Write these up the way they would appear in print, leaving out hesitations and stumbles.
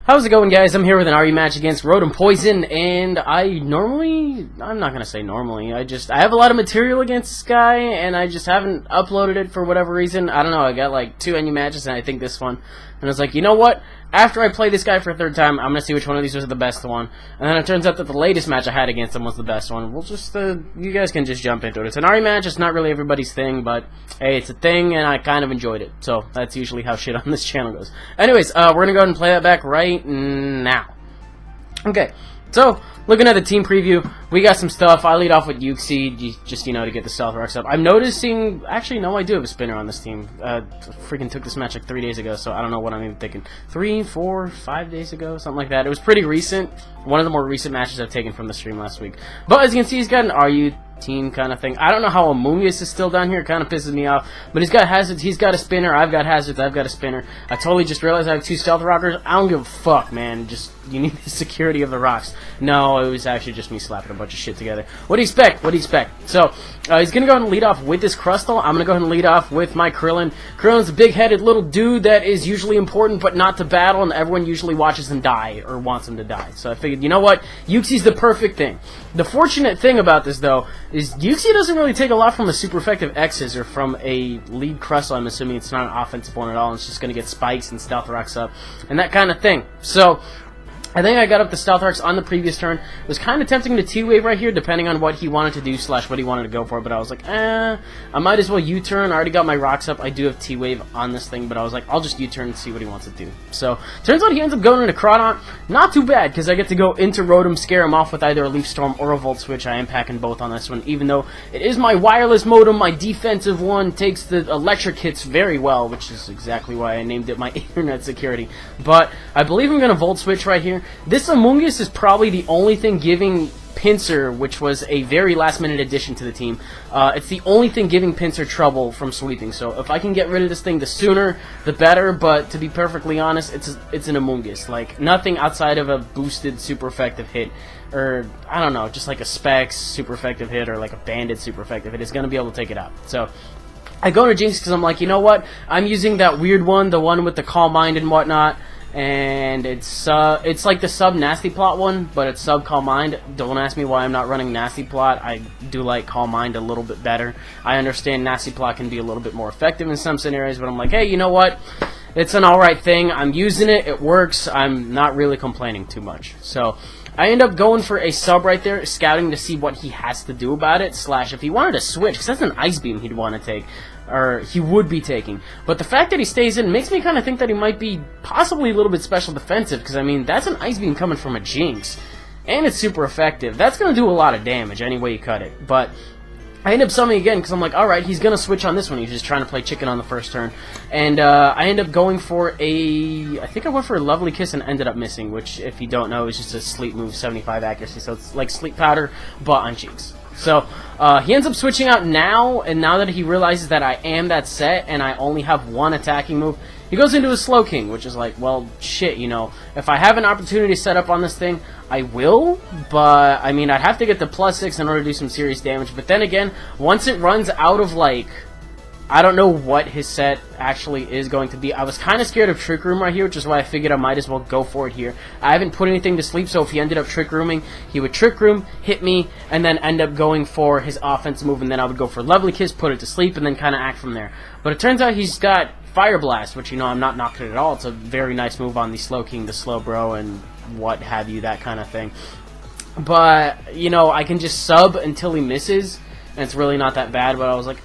How's it going, guys? I'm here with an RE match against Rotom Poison, and I'm not gonna say normally, I have a lot of material against this guy, and I just haven't uploaded it for whatever reason. I don't know, I got like 2 NU matches, and I think this one, and I was like, you know what? After I play this guy for a 3rd time, I'm gonna see which one of these was the best one, and then it turns out that the latest match I had against him was the best one. We'll just, you guys can just jump into it. It's an RE match, it's not really everybody's thing, but hey, it's a thing, and I kind of enjoyed it, so that's usually how shit on this channel goes. Anyways, we're gonna go ahead and play that back right now. Okay, so looking at the team preview, we got some stuff. I lead off with Uxie, just to get the Stealth Rocks up. I'm noticing, actually no, I do have a spinner on this team. Freaking took this match like 3 days ago, so I don't know what I'm even thinking. 3, 4, 5 days ago, something like that. It was pretty recent. One of the more recent matches I've taken from the stream last week. But as you can see, he's got an RU team kind of thing. I don't know how Amoonguss is still down here. It kind of pisses me off. But he's got Hazards. He's got a spinner. I've got Hazards. I've got a spinner. I totally just realized I have 2 Stealth Rockers. I don't give a fuck, man. Just, you need the security of the rocks. No, it was actually just me slapping a bunch of shit together. What do you expect? What do you expect? So, he's going to go ahead and lead off with this Crustle. I'm going to go ahead and lead off with my Krillin. Krillin's a big-headed little dude that is usually important, but not to battle, and everyone usually watches him die, or wants him to die. So I figured, you know what? Uxie's the perfect thing. The fortunate thing about this, though, is Uxie doesn't really take a lot from a super effective X's or from a lead Crustle. I'm assuming it's not an offensive one at all. It's just going to get spikes and Stealth Rocks up and that kind of thing. So I think I got up the Stealth Rocks on the previous turn. It was kind of tempting to T-Wave right here, depending on what he wanted to do / what he wanted to go for, but I was like, I might as well U-turn. I already got my rocks up. I do have T-Wave on this thing, but I was like, I'll just U-turn and see what he wants to do. So, turns out he ends up going into Crawdaunt. Not too bad, because I get to go into Rotom, scare him off with either a Leaf Storm or a Volt Switch. I am packing both on this one, even though it is my wireless modem. My defensive one takes the electric hits very well, which is exactly why I named it my internet security. But I believe I'm going to Volt Switch right here. This Amoonguss is probably the only thing giving Pinsir, which was a very last-minute addition to the team, it's the only thing giving Pinsir trouble from sweeping. So if I can get rid of this thing, the sooner, the better. But to be perfectly honest, it's an Amoonguss. Like, nothing outside of a boosted super effective hit, or I don't know, just like a Specs super effective hit or like a Bandit super effective hit is going to be able to take it out. So I go to Jinx because I'm like, you know what? I'm using that weird one, the one with the Calm Mind and whatnot. And it's like the sub Nasty Plot one, but it's sub Calm Mind. Don't ask me why I'm not running Nasty Plot. I do like Calm Mind a little bit better. I understand Nasty Plot can be a little bit more effective in some scenarios, but I'm like, hey, you know what? It's an alright thing. I'm using it. It works. I'm not really complaining too much. So I end up going for a sub right there, scouting to see what he has to do about it, / if he wanted to switch, because that's an Ice Beam he'd want to take, or he would be taking. But the fact that he stays in makes me kind of think that he might be possibly a little bit special defensive, because, I mean, that's an Ice Beam coming from a Jinx, and it's super effective. That's going to do a lot of damage any way you cut it, but I end up summoning again because I'm like, alright, he's going to switch on this one. He's just trying to play chicken on the first turn. And I end up going for I think I went for a Lovely Kiss and ended up missing, which, if you don't know, is just a sleep move, 75 accuracy. So it's like Sleep Powder, but on Jinx. So he ends up switching out now, and now that he realizes that I am that set and I only have one attacking move, he goes into a Slowking, which is like, well, shit, if I have an opportunity to set up on this thing, I will, but, I mean, I'd have to get the +6 in order to do some serious damage, but then again, once it runs out of, like, I don't know what his set actually is going to be. I was kind of scared of Trick Room right here, which is why I figured I might as well go for it here. I haven't put anything to sleep, so if he ended up Trick Rooming, he would Trick Room, hit me, and then end up going for his offense move, and then I would go for Lovely Kiss, put it to sleep, and then kind of act from there. But it turns out he's got Fire Blast, which, I'm not knocking it at all. It's a very nice move on the Slowking, the Slowbro, and what have you, that kind of thing. But, I can just sub until he misses, and it's really not that bad, but I was like,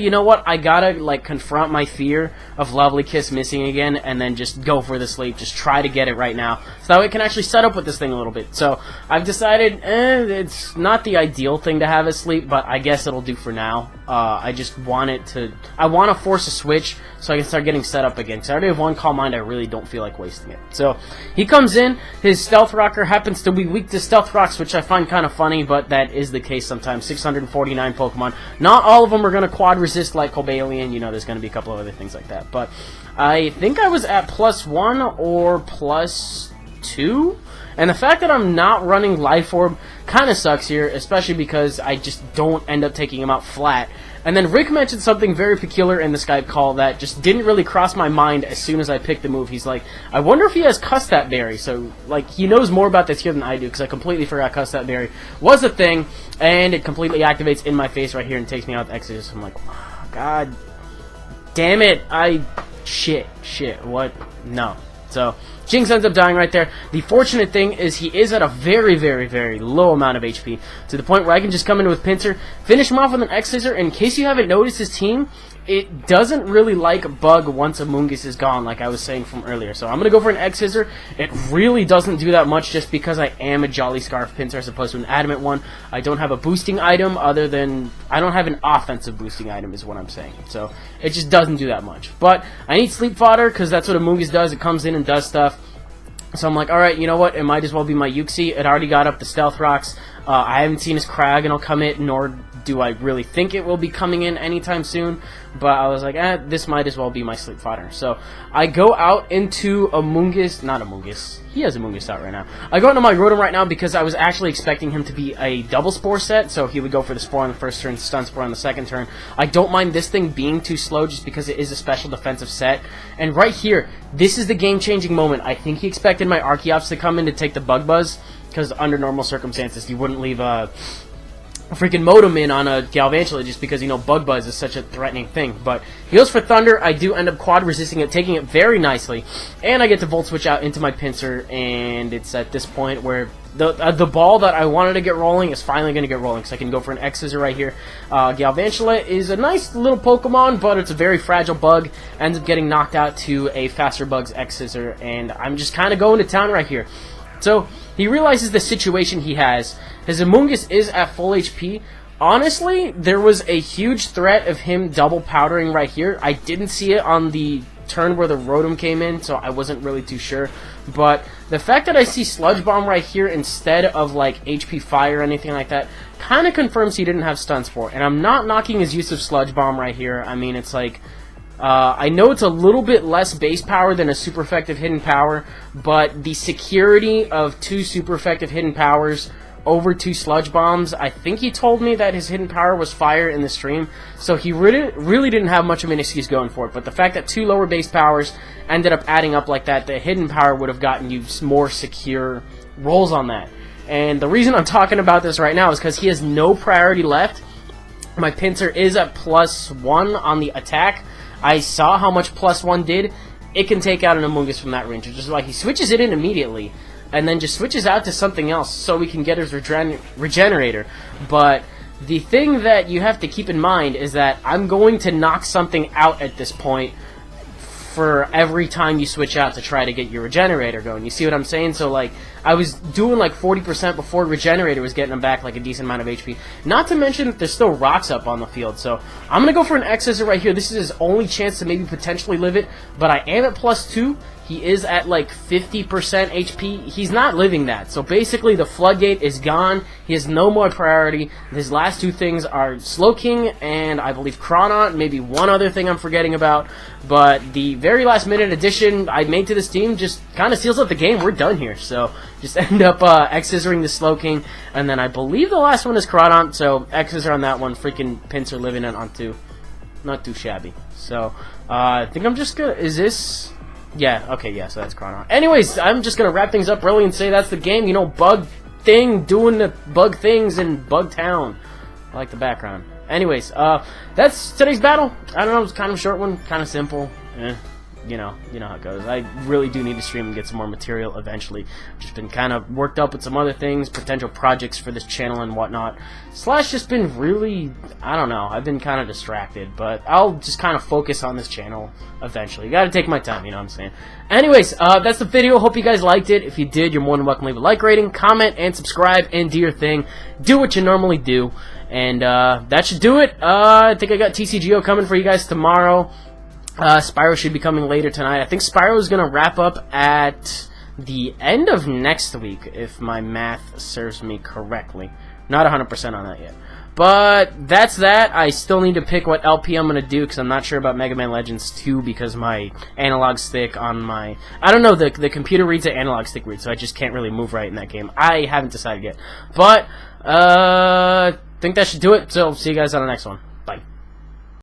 you know what, I gotta, like, confront my fear of Lovely Kiss missing again, and then just go for the sleep, just try to get it right now, so that way I can actually set up with this thing a little bit. So, I've decided, it's not the ideal thing to have as sleep, but I guess it'll do for now. I just want I want to force a switch, so I can start getting set up again, because I already have one Calm Mind, I really don't feel like wasting it. So, he comes in, his Stealth Rocker happens to be weak to Stealth Rocks, which I find kind of funny, but that is the case sometimes. 649 Pokemon. Not all of them are going to quad resist like Cobalion. There's going to be a couple of other things like that. But I think I was at +1 or +2. And the fact that I'm not running Life Orb kind of sucks here, especially because I just don't end up taking him out flat. And then Rick mentioned something very peculiar in the Skype call that just didn't really cross my mind as soon as I picked the move. He's like, I wonder if he has Cuss That Berry. So, like, he knows more about this here than I do, because I completely forgot Cuss That Berry was a thing, and it completely activates in my face right here and takes me out with Exodus. I'm like, oh, God damn it. Shit, what? No. So, Jinx ends up dying right there. The fortunate thing is he is at a very, very, very low amount of HP, to the point where I can just come in with Pinsir, finish him off with an X-Scissor. In case you haven't noticed, his team, it doesn't really like Bug once Amoonguss is gone, like I was saying from earlier. So I'm going to go for an X-Scissor. It really doesn't do that much just because I am a Jolly Scarf Pinsir as opposed to an Adamant one. I don't have a boosting item other than... I don't have an offensive boosting item is what I'm saying. So it just doesn't do that much. But I need Sleep Fodder because that's what Amoonguss does. It comes in and does stuff. So I'm like, alright, you know what? It might as well be my Uxie. It already got up the Stealth Rocks. I haven't seen his Krag and I'll come in, nor do I really think it will be coming in anytime soon. But I was like, this might as well be my Sleep Fodder. So I go out into Amoonguss, not Amoonguss. He has Amoonguss out right now. I go into my Rotom right now because I was actually expecting him to be a double Spore set. So he would go for the Spore on the first turn, Stun Spore on the second turn. I don't mind this thing being too slow just because it is a special defensive set. And right here, this is the game-changing moment. I think he expected my Archeops to come in to take the Bug Buzz, because under normal circumstances, you wouldn't leave a freaking Modem in on a Galvantula just because, you know, Bug Buzz is such a threatening thing. But he goes for Thunder. I do end up quad resisting it, taking it very nicely. And I get to Volt Switch out into my Pinsir, and it's at this point where the ball that I wanted to get rolling is finally going to get rolling, because I can go for an X-Scissor right here. Galvantula is a nice little Pokemon, but it's a very fragile bug. Ends up getting knocked out to a Faster Bug's X-Scissor, and I'm just kind of going to town right here. So he realizes the situation he has. His Amoonguss is at full HP. Honestly, there was a huge threat of him double powdering right here. I didn't see it on the turn where the Rotom came in, so I wasn't really too sure. But the fact that I see Sludge Bomb right here instead of like HP Fire or anything like that kind of confirms he didn't have Stun Spore. And I'm not knocking his use of Sludge Bomb right here. I mean, it's like... I know it's a little bit less base power than a super effective hidden power, but the security of 2 super effective hidden powers over 2 sludge bombs, I think he told me that his hidden power was fire in the stream, so he really didn't have much of an excuse going for it. But the fact that 2 lower base powers ended up adding up like that, the hidden power would have gotten you more secure rolls on that. And the reason I'm talking about this right now is because he has no priority left. My Pinsir is at +1 on the attack. I saw how much +1 did. It can take out an Amoonguss from that range. It's just like he switches it in immediately, and then just switches out to something else so we can get his Regenerator. But the thing that you have to keep in mind is that I'm going to knock something out at this point for every time you switch out to try to get your Regenerator going. You see what I'm saying? So, like, I was doing like 40% before Regenerator was getting him back like a decent amount of HP. Not to mention that there's still rocks up on the field. So, I'm going to go for an X-Scissor right here. This is his only chance to maybe potentially live it. But I am at +2. He is at like 50% HP. He's not living that. So basically the Floodgate is gone. He has no more priority. His last 2 things are Slowking and I believe Chronon. Maybe one other thing I'm forgetting about. But the very last minute addition I made to this team just kind of seals up the game. We're done here. So just end up X-Scissoring the Slowking. And then I believe the last one is Chronon. So X-Scissor on that one. Freaking Pinsir living it on 2. Not too shabby. So I think I'm just gonna... Is this... Yeah, okay, yeah, so that's Chronon. Anyways, I'm just gonna wrap things up early and say that's the game. You know, Bug Thing doing the Bug Things in Bug Town. I like the background. Anyways, that's today's battle. I don't know, it's kind of a short one, kind of simple. You know how it goes. I really do need to stream and get some more material eventually. Just been kind of worked up with some other things, potential projects for this channel and whatnot. Slash just been really, I don't know, I've been kind of distracted, but I'll just kind of focus on this channel eventually. You gotta take my time, you know what I'm saying? Anyways, that's the video. Hope you guys liked it. If you did, you're more than welcome to leave a like rating, comment, and subscribe, and do your thing. Do what you normally do. And that should do it. I think I got TCGO coming for you guys tomorrow. Spyro should be coming later tonight. I think Spyro is going to wrap up at the end of next week, if my math serves me correctly. Not 100% on that yet. But that's that. I still need to pick what LP I'm going to do, because I'm not sure about Mega Man Legends 2, because my analog stick on my... I don't know, the computer reads the analog stick read, so I just can't really move right in that game. I haven't decided yet. But, I think that should do it, so see you guys on the next one.